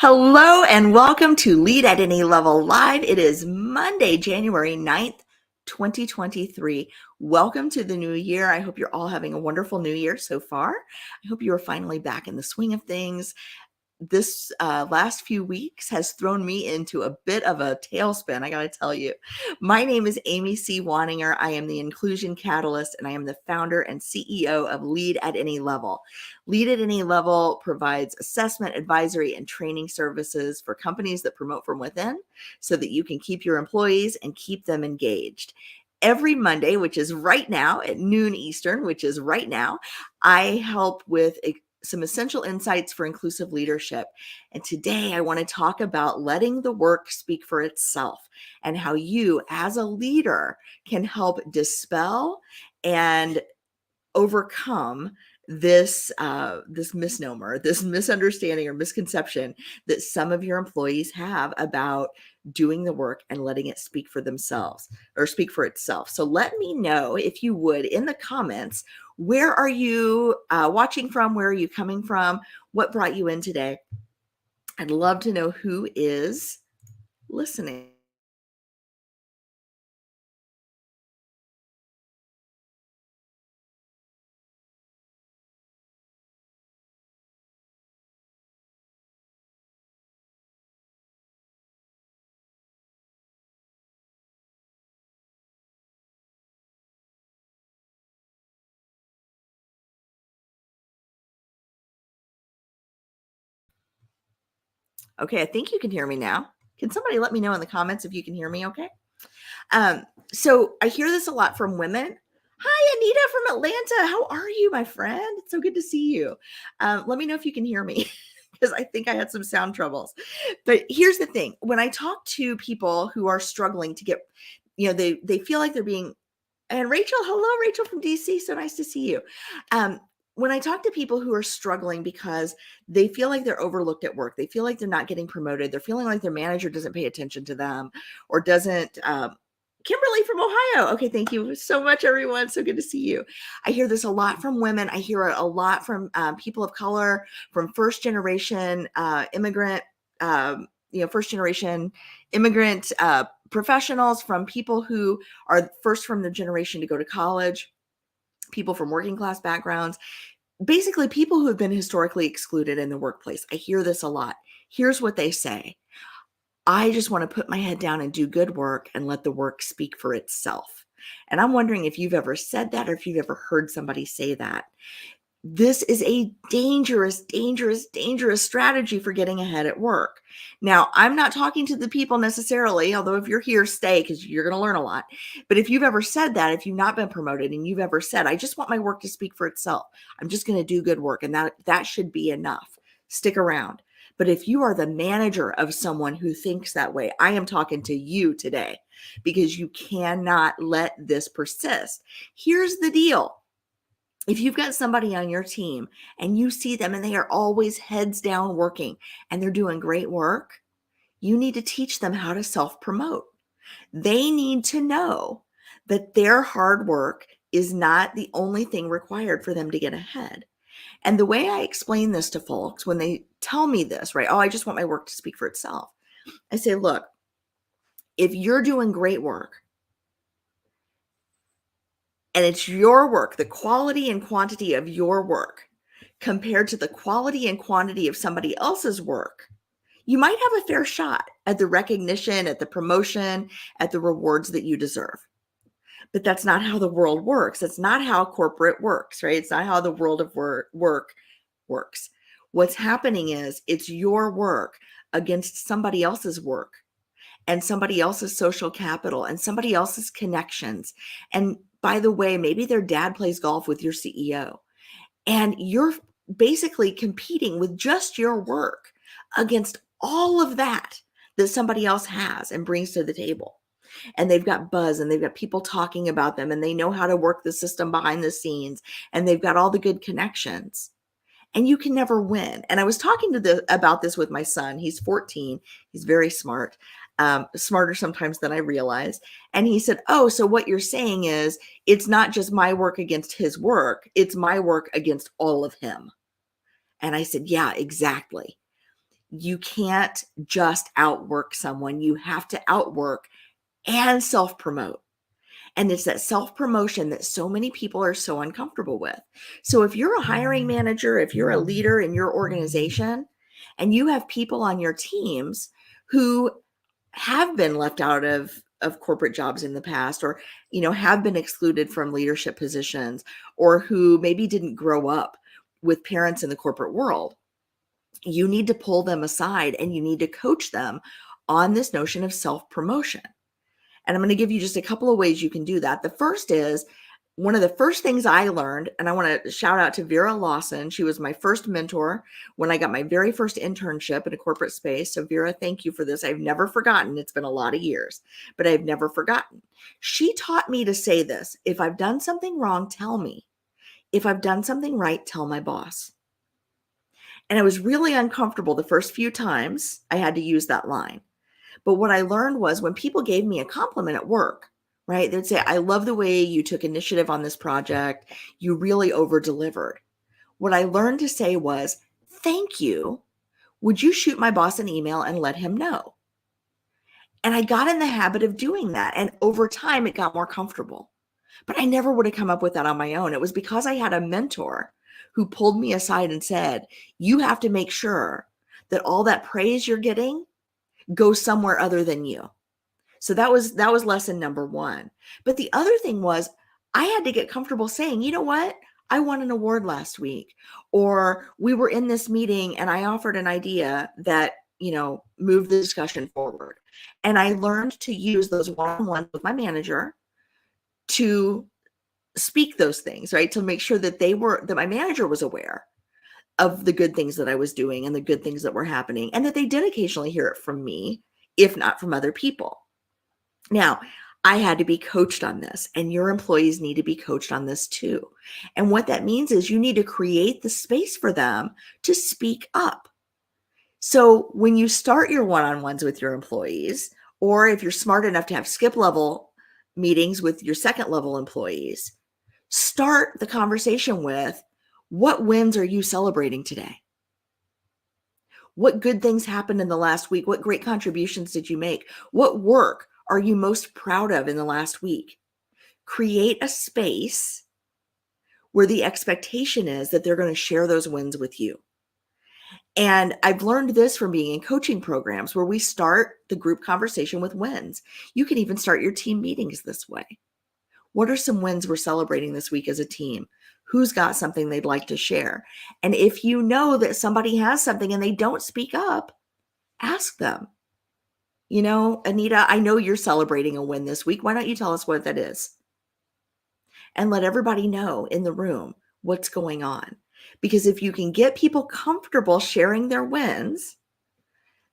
Hello and welcome to Lead at Any Level Live. It is Monday, January 9th, 2023. Welcome to the new year. I hope you're all having a wonderful new year so far. I hope you are finally back in the swing of things. This last few weeks has thrown me into a bit of a tailspin, I got to tell you. My name is Amy C. Waninger. I am the Inclusion Catalyst, and I am the founder and CEO of Lead at Any Level. Lead at Any Level provides assessment, advisory, and training services for companies that promote from within so that you can keep your employees and keep them engaged. Every Monday, which is right now at noon Eastern, which is right now, I help with some essential insights for inclusive leadership. And today I want to talk about letting the work speak for itself and how you as a leader can help dispel and overcome this misnomer, this misunderstanding or misconception that some of your employees have about doing the work and letting it speak for themselves or speak for itself. So let me know, if you would, in the comments, where are you watching from? Where are you coming from? What brought you in today? I'd love to know who is listening. Okay, I think you can hear me now. Can somebody let me know in the comments if you can hear me okay? So I hear this a lot from women. Hi, Anita from Atlanta. How are you, my friend? It's so good to see you. Let me know if you can hear me because I think I had some sound troubles. But here's the thing. When I talk to people who are struggling to get, they feel like they're being, and Rachel, hello, Rachel from DC. So nice to see you. When I talk to people who are struggling because they feel like they're overlooked at work, they feel like they're not getting promoted, they're feeling like their manager doesn't pay attention to them or doesn't. Kimberly from Ohio. Okay, thank you so much, everyone. So good to see you. I hear this a lot from women. I hear it a lot from people of color, from first generation immigrant, first generation immigrant professionals, from people who are first from the generation to go to college, people from working class backgrounds, basically people who have been historically excluded in the workplace. I hear this a lot. Here's what they say. I just want to put my head down and do good work and let the work speak for itself. And I'm wondering if you've ever said that or if you've ever heard somebody say that. This is a dangerous, dangerous, dangerous strategy for getting ahead at work. Now, I'm not talking to the people necessarily, although if you're here, stay because you're going to learn a lot. But if you've ever said that, if you've not been promoted and you've ever said, I just want my work to speak for itself, I'm just going to do good work, and that should be enough. Stick around. But if you are the manager of someone who thinks that way, I am talking to you today because you cannot let this persist. Here's the deal. If you've got somebody on your team and you see them and they are always heads down working and they're doing great work, you need to teach them how to self-promote. They need to know that their hard work is not the only thing required for them to get ahead. And the way I explain this to folks when they tell me this, right? Oh, I just want my work to speak for itself. I say, look, if you're doing great work and it's your work, the quality and quantity of your work compared to the quality and quantity of somebody else's work, you might have a fair shot at the recognition, at the promotion, at the rewards that you deserve. But that's not how the world works. That's not how corporate works, right? It's not how the world of work works. What's happening is it's your work against somebody else's work and somebody else's social capital and somebody else's connections. And by the way, maybe their dad plays golf with your CEO, and you're basically competing with just your work against all of that that somebody else has and brings to the table. And they've got buzz and they've got people talking about them and they know how to work the system behind the scenes and they've got all the good connections, and you can never win. And I was talking about this with my son. He's 14. He's very smart, smarter sometimes than I realize. And he said, oh, so what you're saying is it's not just my work against his work. It's my work against all of him. And I said, yeah, exactly. You can't just outwork someone. You have to outwork and self-promote. And it's that self-promotion that so many people are so uncomfortable with. So if you're a hiring manager, if you're a leader in your organization, and you have people on your teams who have been left out of corporate jobs in the past, or have been excluded from leadership positions, or who maybe didn't grow up with parents in the corporate world, you need to pull them aside and you need to coach them on this notion of self-promotion. And I'm going to give you just a couple of ways you can do that. The first is, one of the first things I learned, and I want to shout out to Vera Lawson. She was my first mentor when I got my very first internship in a corporate space. So Vera, thank you for this. I've never forgotten. It's been a lot of years, but I've never forgotten. She taught me to say this: if I've done something wrong, tell me. If I've done something right, tell my boss. And I was really uncomfortable the first few times I had to use that line. But what I learned was, when people gave me a compliment at work, right, they'd say, I love the way you took initiative on this project. You really over delivered. What I learned to say was, thank you. Would you shoot my boss an email and let him know? And I got in the habit of doing that. And over time, it got more comfortable. But I never would have come up with that on my own. It was because I had a mentor who pulled me aside and said, you have to make sure that all that praise you're getting goes somewhere other than you. So that was lesson number one. But the other thing was, I had to get comfortable saying, you know what? I won an award last week, or we were in this meeting and I offered an idea that, moved the discussion forward. And I learned to use those one-on-ones with my manager to speak those things, right? To make sure that my manager was aware of the good things that I was doing and the good things that were happening, and that they did occasionally hear it from me, if not from other people. Now, I had to be coached on this, and your employees need to be coached on this too. And what that means is, you need to create the space for them to speak up. So when you start your one-on-ones with your employees, or if you're smart enough to have skip level meetings with your second level employees, start the conversation with, what wins are you celebrating today? What good things happened in the last week? What great contributions did you make? What work are you most proud of in the last week? Create a space where the expectation is that they're going to share those wins with you. And I've learned this from being in coaching programs where we start the group conversation with wins. You can even start your team meetings this way. What are some wins we're celebrating this week as a team? Who's got something they'd like to share? And if you know that somebody has something and they don't speak up, ask them. Anita, I know you're celebrating a win this week. Why don't you tell us what that is? And let everybody know in the room what's going on. Because if you can get people comfortable sharing their wins,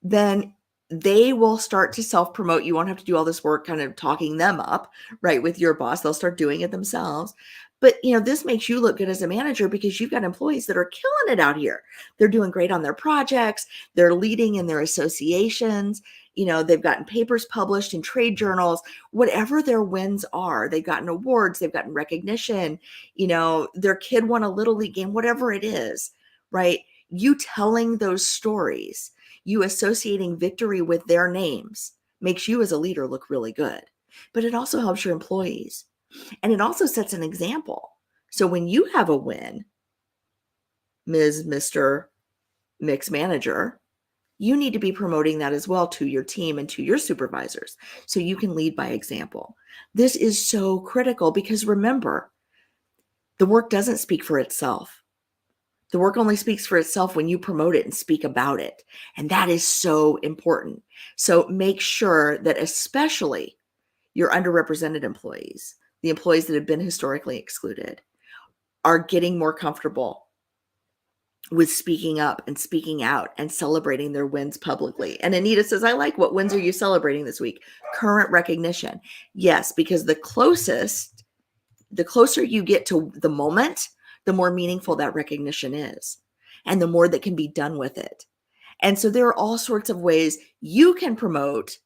then they will start to self-promote. You won't have to do all this work kind of talking them up, right, with your boss. They'll start doing it themselves. But, this makes you look good as a manager, because you've got employees that are killing it out here. They're doing great on their projects. They're leading in their associations. They've gotten papers published in trade journals, whatever their wins are. They've gotten awards, they've gotten recognition, their kid won a little league game, whatever it is, right? You telling those stories, you associating victory with their names, makes you as a leader look really good. But it also helps your employees. And it also sets an example. So when you have a win, Ms., Mr., mixed manager, you need to be promoting that as well to your team and to your supervisors, so you can lead by example. This is so critical, because remember, the work doesn't speak for itself. The work only speaks for itself when you promote it and speak about it. And that is so important. So make sure that especially your underrepresented employees, the employees that have been historically excluded, are getting more comfortable with speaking up and speaking out and celebrating their wins publicly. And Anita says, I like, what wins are you celebrating this week? Current recognition. Yes, because the closer you get to the moment, the more meaningful that recognition is, and the more that can be done with it. And so there are all sorts of ways you can promote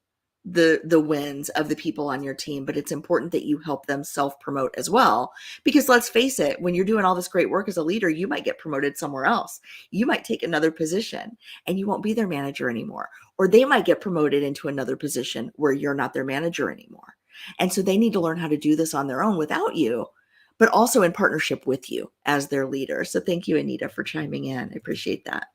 the wins of the people on your team, but it's important that you help them self-promote as well. Because let's face it, when you're doing all this great work as a leader, you might get promoted somewhere else. You might take another position and you won't be their manager anymore. Or they might get promoted into another position where you're not their manager anymore. And so they need to learn how to do this on their own without you, but also in partnership with you as their leader. So thank you, Anita, for chiming in. I appreciate that.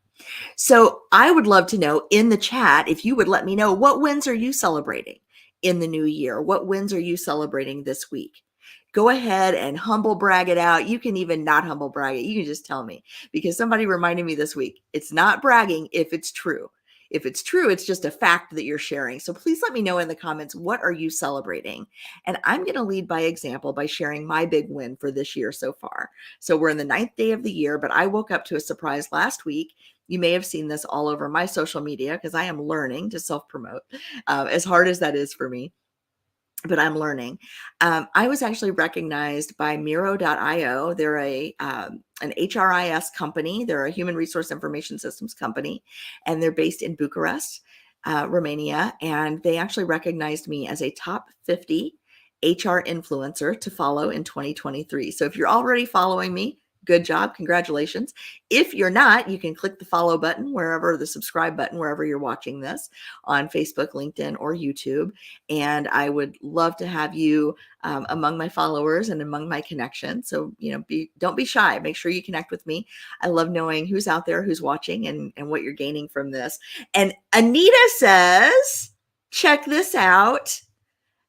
So I would love to know in the chat if you would let me know, what wins are you celebrating in the new year? What wins are you celebrating this week? Go ahead and humble brag it out. You can even not humble brag it. You can just tell me, because somebody reminded me this week, it's not bragging if it's true. If it's true, it's just a fact that you're sharing. So please let me know in the comments, what are you celebrating? And I'm going to lead by example by sharing my big win for this year so far. So we're in the 9th day of the year, but I woke up to a surprise last week. You may have seen this all over my social media because I am learning to self-promote, as hard as that is for me. But I'm learning. I was actually recognized by Miro.io. They're an HRIS company. They're a human resource information systems company, and they're based in Bucharest, Romania. And they actually recognized me as a top 50 HR influencer to follow in 2023. So if you're already following me, good job. Congratulations. If you're not, you can click the follow button wherever, the subscribe button, wherever you're watching this on Facebook, LinkedIn, or YouTube. And I would love to have you among my followers and among my connections. So, don't be shy. Make sure you connect with me. I love knowing who's out there, who's watching, and what you're gaining from this. And Anita says, check this out.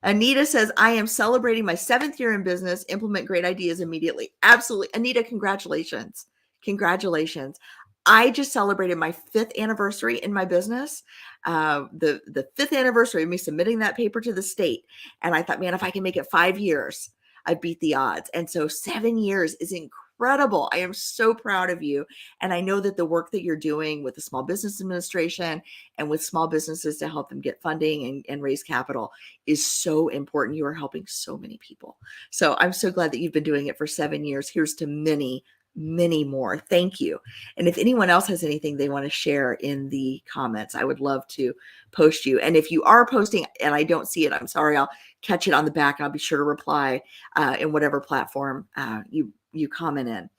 Anita says, I am celebrating my 7th year in business, implement great ideas immediately. Absolutely. Anita, congratulations. Congratulations. I just celebrated my 5th anniversary in my business, the 5th anniversary of me submitting that paper to the state. And I thought, man, if I can make it 5 years, I'd beat the odds. And so 7 years is incredible. I am so proud of you. And I know that the work that you're doing with the Small Business Administration and with small businesses to help them get funding and raise capital is so important. You are helping so many people. So I'm so glad that you've been doing it for 7 years. Here's to many, many more. Thank you. And if anyone else has anything they want to share in the comments, I would love to post you. And if you are posting and I don't see it, I'm sorry, I'll catch it on the back and I'll be sure to reply in whatever platform you comment in.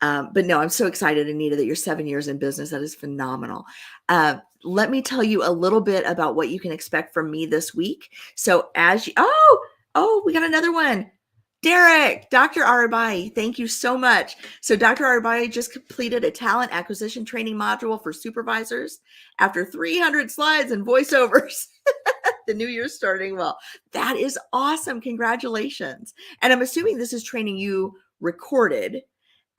But no, I'm so excited, Anita, that you're 7 years in business. That is phenomenal. Let me tell you a little bit about what you can expect from me this week. So we got another one. Derek, Dr. Arabai, thank you so much. So Dr. Arabai just completed a talent acquisition training module for supervisors after 300 slides and voiceovers. The new year's starting well. That is awesome. Congratulations. And I'm assuming this is training you recorded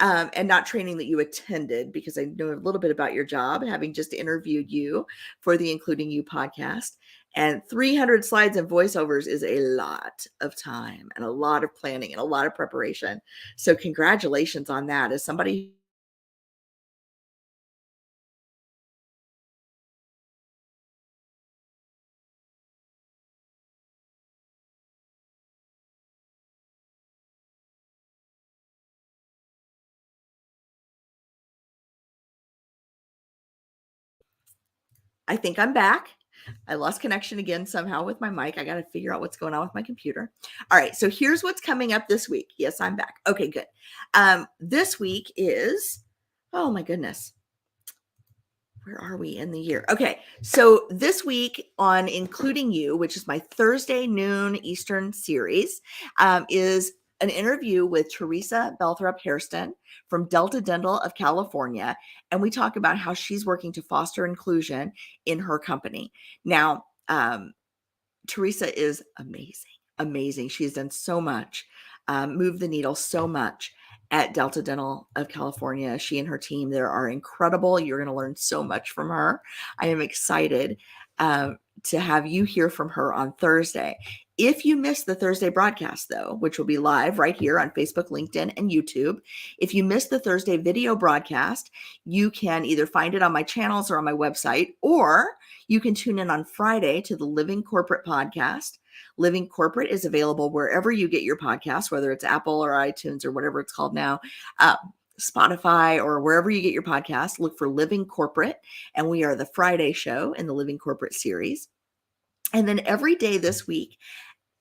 and not training that you attended, because I know a little bit about your job, having just interviewed you for the Including You podcast. And 300 slides and voiceovers is a lot of time and a lot of planning and a lot of preparation. So congratulations on that. As somebody I think I'm back. I lost connection again somehow with my mic. I got to figure out what's going on with my computer. All right. So here's what's coming up this week. Yes, I'm back. Okay, good. This week is, oh my goodness. Where are we in the year? Okay. So this week on Including You, which is my Thursday noon Eastern series, is an interview with Teresa Belthrop Hairston from Delta Dental of California. And we talk about how she's working to foster inclusion in her company. Now, Teresa is amazing. She has done so much, moved the needle so much at Delta Dental of California. She and her team there are incredible. You're going to learn so much from her. I am excited to have you hear from her on Thursday. If you missed the Thursday broadcast, though, which will be live right here on Facebook, LinkedIn, and YouTube, if you missed the Thursday video broadcast, you can either find it on my channels or on my website, or you can tune in on Friday to the Living Corporate podcast. Living Corporate is available wherever you get your podcasts, whether it's Apple or iTunes or whatever it's called now, Spotify, or wherever you get your podcasts. Look for Living Corporate, and we are the Friday show in the Living Corporate series. And then every day this week,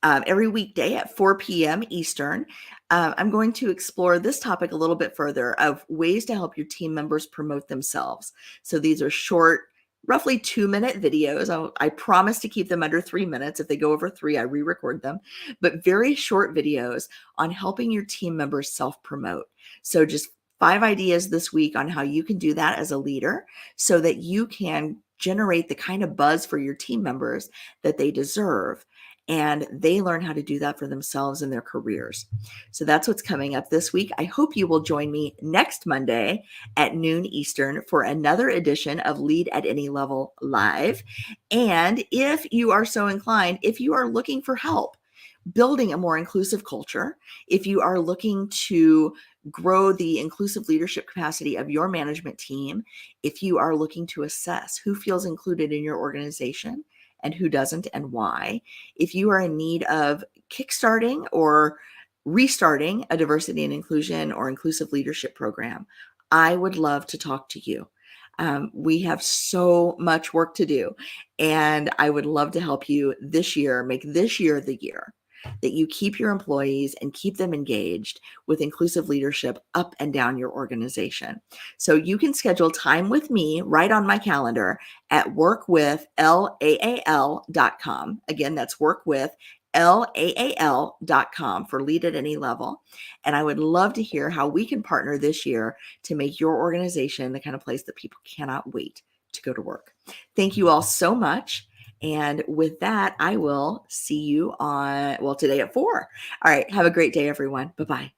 every weekday at 4 p.m. Eastern, I'm going to explore this topic a little bit further of ways to help your team members promote themselves. So these are short, roughly 2-minute videos. I promise to keep them under 3 minutes. If they go over 3, I re-record them, but very short videos on helping your team members self-promote. So just 5 ideas this week on how you can do that as a leader so that you can generate the kind of buzz for your team members that they deserve, and they learn how to do that for themselves in their careers. So that's what's coming up this week. I hope you will join me next Monday at noon Eastern for another edition of Lead at Any Level Live. And if you are so inclined, if you are looking for help building a more inclusive culture, if you are looking to grow the inclusive leadership capacity of your management team, if you are looking to assess who feels included in your organization and who doesn't and why, if you are in need of kickstarting or restarting a diversity and inclusion or inclusive leadership program, I would love to talk to you. We have so much work to do, and I would love to help you this year, make this year the year that you keep your employees and keep them engaged with inclusive leadership up and down your organization. So you can schedule time with me right on my calendar at workwithlaal.com. Again, that's workwithlaal.com for Lead at Any Level. And I would love to hear how we can partner this year to make your organization the kind of place that people cannot wait to go to work. Thank you all so much. And with that, I will see you on, today at 4. All right. Have a great day, everyone. Bye-bye.